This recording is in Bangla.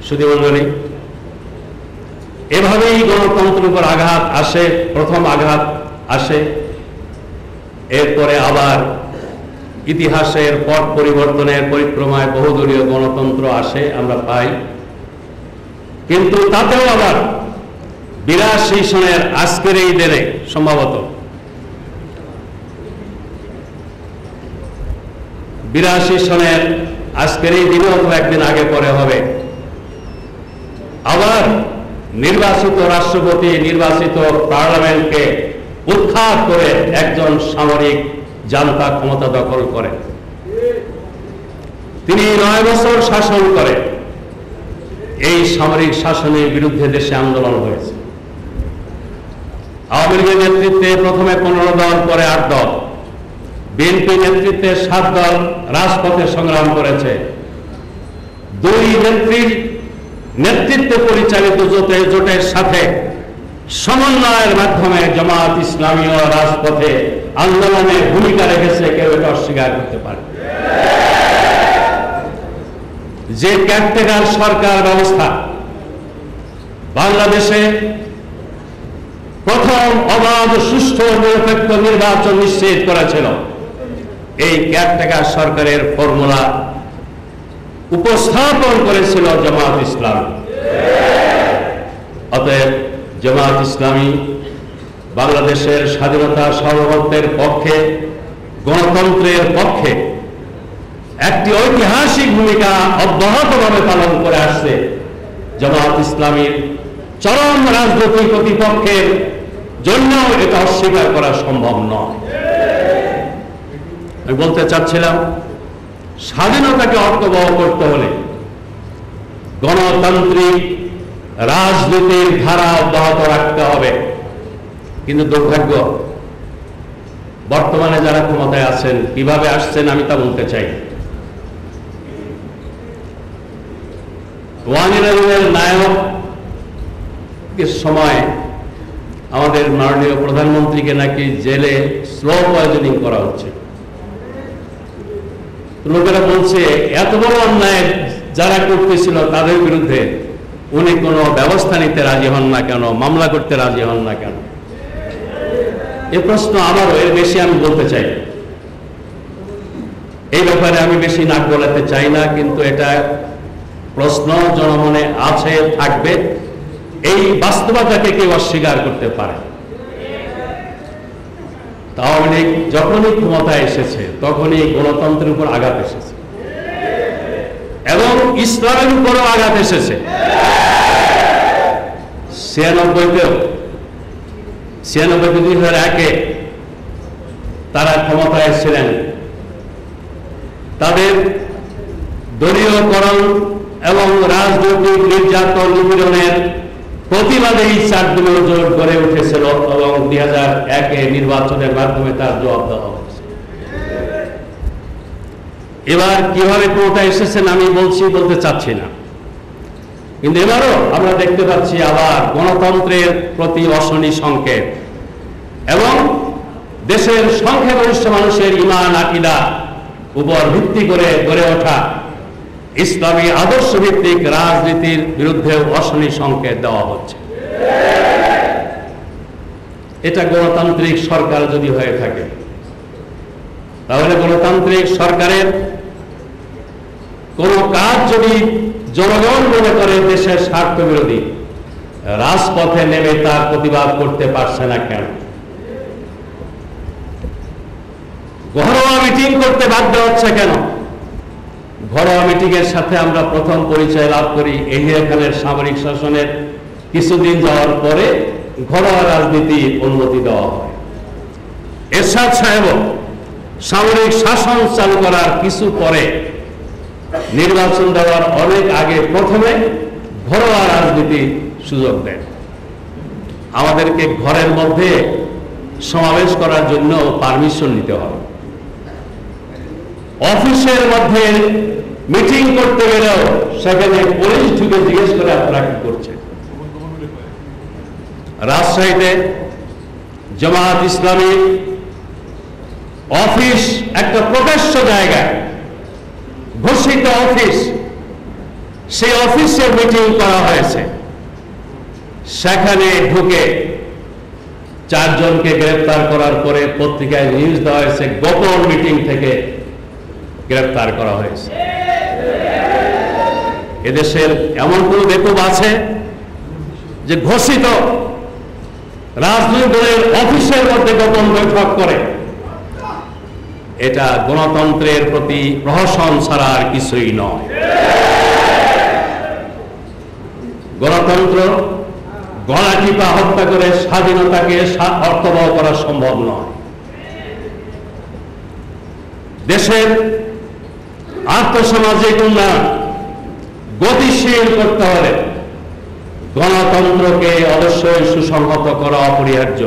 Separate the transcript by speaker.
Speaker 1: সুধীমণ্ডলী, এভাবেই গণতন্ত্রের উপর আঘাত আসে, প্রথম আঘাত আসে, এরপরে আবার ইতিহাসের পট পরিবর্তনের পরিক্রমায় বহুদলীয় গণতন্ত্র আসে, আমরা পাই। কিন্তু তাতেও আবার 82 সনের আজকের এই দিনে সম্ভবত 82 সনের আজকের এই দিনে অথবা একদিন আগে পরে হবে, আবার নির্বাচিত রাষ্ট্রপতি, নির্বাচিত পার্লামেন্টকে উৎখাত করে একজন সামরিক জান্তা ক্ষমতা দখল করে। তিনি 9 বছর শাসন করে। এই সামরিক শাসনের বিরুদ্ধে দেশে আন্দোলন হয়েছে। আওয়ামী লীগের নেতৃত্বে প্রথমে 15 দল, পরে 8 দল, বিএনপি নেতৃত্বে 7 দল রাজপথে সংগ্রাম করেছে। 2 নেত্রীর নেতৃত্বে পরিচালিত জোটের সাথে সমন্বয়ের মাধ্যমে জামায়াত ইসলামীও রাজপথে আন্দোলনে ভূমিকা রেখেছে, কেউ এটা অস্বীকার করতে পারে। যে ক্যারটেকার সরকার ব্যবস্থা বাংলাদেশে প্রথম অবাধ, সুষ্ঠু, নিরপেক্ষ নির্বাচন নিশ্চিত করেছিল, এই ক্যারটেকার সরকারের ফর্মুলা উপস্থাপন করেছিল জামায়াত ইসলামী। অতএব জামায়াত ইসলামী বাংলাদেশের স্বাধীনতা, সার্বভৌমত্বের পক্ষে, গণতন্ত্রের পক্ষে একটি ঐতিহাসিক ভূমিকা অব্যাহতভাবে পালন করে আসছে। জামায়াত ইসলামীর চরম রাজনৈতিক প্রতিপক্ষের জন্য এটা অস্বীকার করা সম্ভব নয়। আমি বলতে চাচ্ছিলাম, স্বাধীনতাকে অর্থবহ করতে হলে গণতান্ত্রিক রাজনীতির ধারা অব্যাহত রাখতে হবে। কিন্তু দুর্ভাগ্য, বর্তমানে যারা ক্ষমতায় আছেন কিভাবে আসছেন আমি তা বলতে চাই। ওয়ানিরাজনের নায়ক সময় আমাদের মাননীয় প্রধানমন্ত্রীকে নাকি জেলে স্লো পয়জনিং করা হচ্ছে। লোকেরা বলছে এত বড় অন্যায় যারা করতেছিল তাদের বিরুদ্ধে উনি কোনো ব্যবস্থা নিতে রাজি হন না কেন, মামলা করতে রাজি হন না কেন? এ প্রশ্ন আমারও, এর বেশি আমি বলতে চাই। এই ব্যাপারে আমি বেশি নাক গলাতে চাই না, কিন্তু এটা প্রশ্ন জনমনে আছে, থাকবে। এই বাস্তবতাকে কেউ অস্বীকার করতে পারে। আওয়ামী লীগ যখনই ক্ষমতায় এসেছে তখনই গণতন্ত্রের উপর আঘাত এসেছে এবং ইসলামের উপরও আঘাত এসেছে। 96-2001 তারা ক্ষমতায় এসেছিলেন। তাদের দলীয়করণ এবং রাজনৈতিক নির্যাতন, নিপীড়নের প্রতিবাদে এই 4 দলীয় জোট গড়ে উঠেছিল এবং 2001 নির্বাচনের মাধ্যমে তার জবাব দেওয়া হয়েছে। এবার কিভাবে ক্ষমতায় এসেছেন আমি বলতে চাচ্ছি না, কিন্তু এবারও আমরা দেখতে পাচ্ছি আবার গণতন্ত্রের প্রতি অশনি সংকেত এবং দেশের সংখ্যাগরিষ্ঠ মানুষের ঈমান, আকীদা উপর ভিত্তি করে গড়ে ওঠা ইসলামী আদর্শ ভিত্তিক রাজনীতির বিরুদ্ধে অশনি সংকেত দেওয়া হচ্ছে। এটা গণতান্ত্রিক সরকার যদি হয়ে থাকে, তাহলে গণতান্ত্রিক সরকারের কোন কাজ যদি জনগণ মনে করে দেশের স্বার্থ বিরোধী, রাজপথে নেমে তার প্রতিবাদ করতে পারছে না কেন? ঘরোয়া মিটিং করতে বাধ্য হচ্ছে কেন? ঘরোয়া মিটিং এর সাথে আমরা প্রথম পরিচয় লাভ করি এহিয়া খানের সামরিক শাসনের কিছুদিন যাওয়ার পরে ঘরোয়া রাজনীতি অনুমতি দেওয়া হয়। এরশাদ সাহেব সামরিক শাসন চালু করার কিছু পরে, নির্বাচন দেওয়ার অনেক আগে প্রথমে ঘরোয়া রাজনীতির সুযোগ দেন। আমাদেরকে ঘরের মধ্যে সমাবেশ করার জন্য পারমিশন নিতে হবে। অফিসের মধ্যে মিটিং করতে গেলেও সেখানে পুলিশ ঢুকে জিজ্ঞেস করে আপনারা কি করছেন। রাজশাহীতে জামায়াত ইসলামী অফিস, একটা প্রকাশ্য জায়গা, ঘোষিত অফিস, সেই অফিসে মিটিং করা হয়েছে, সেখানে ঢুকে 4 জনকে গ্রেফতার করার পরে পত্রিকায় নিউজ দেওয়া হয়েছে গোপন মিটিং থেকে গ্রেফতার করা হয়েছে। এদেশের এমন কোন বেকুব আছে যে ঘোষিত রাজনৈতিক দলের অফিসের মধ্যে গোপন বৈঠক করে? এটা গণতন্ত্রের প্রতি প্রহসন ছাড়া আর কিছুই নয়। গণতন্ত্র গলা টিপা হত্যা করে স্বাধীনতাকে অর্থবহ করা সম্ভব নয়। দেশের আর্থসামাজিক উন্নয়ন গতিশীল করতে হলে গণতন্ত্রকে অবশ্যই সুসংহত করা অপরিহার্য।